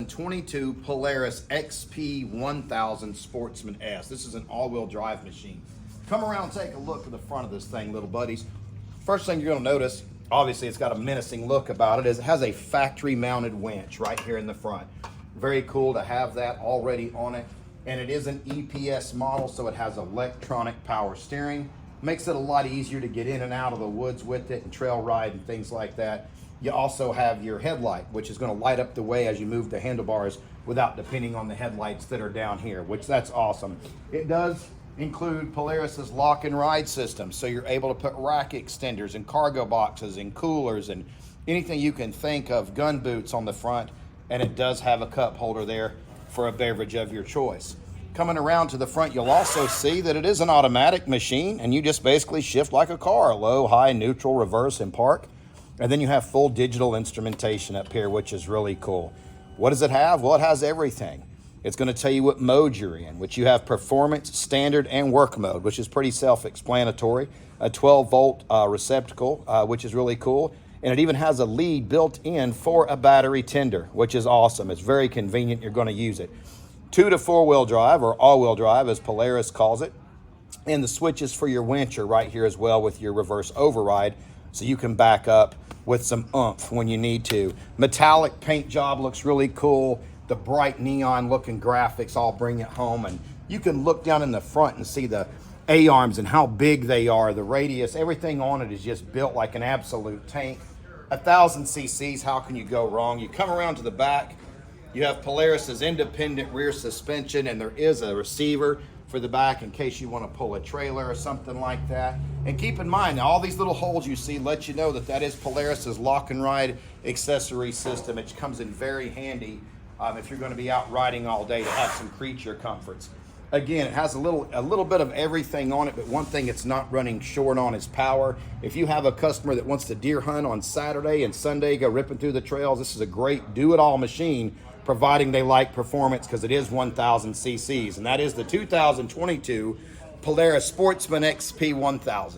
2022 Polaris XP1000 Sportsman S. This is an all-wheel drive machine. Come around and take a look at the front of this thing, little buddies. First thing you're going to notice, obviously it's got a menacing look about it, is it has a factory-mounted winch right here in the front. Very cool to have that already on it. And it is an EPS model, so it has electronic power steering. Makes it a lot easier to get in and out of the woods with it and trail ride and things like that. You also have your headlight, which is going to light up the way as you move the handlebars without depending on the headlights that are down here, which that's awesome. It does include Polaris's lock and ride system, so you're able to put rack extenders and cargo boxes and coolers and anything you can think of, gun boots on the front, and it does have a cup holder there for a beverage of your choice. Coming around to the front, you'll also see that it is an automatic machine, and you just basically shift like a car, low, high, neutral, reverse, and park. And then you have full digital instrumentation up here, which is really cool. What does it have? Well, it has everything. It's going to tell you what mode you're in, which you have performance, standard, and work mode, which is pretty self-explanatory. A 12-volt receptacle, which is really cool. And it even has a lead built in for a battery tender, which is awesome. It's very convenient. You're going to use it. 2 to 4-wheel drive, or all-wheel drive, as Polaris calls it. And the switches for your winch are right here as well with your reverse override, so you can back up with some oomph when you need to. Metallic paint job looks really cool. The bright neon looking graphics all bring it home. And you can look down in the front and see the A-arms and how big they are. The radius, everything on it is just built like an absolute tank. 1,000 cc's, how can you go wrong? You come around to the back, you have Polaris's independent rear suspension, and there is a receiver for the back in case you want to pull a trailer or something like that. And keep in mind, all these little holes you see let you know that that is Polaris's lock and ride accessory system. It comes in very handy if you're going to be out riding all day to have some creature comforts. Again, it has a little bit of everything on it, but one thing it's not running short on is power. If you have a customer that wants to deer hunt on Saturday and Sunday, go ripping through the trails, this is a great do-it-all machine, providing they like performance, because it is 1,000 cc's, and that is the 2022 Polaris Sportsman XP1000.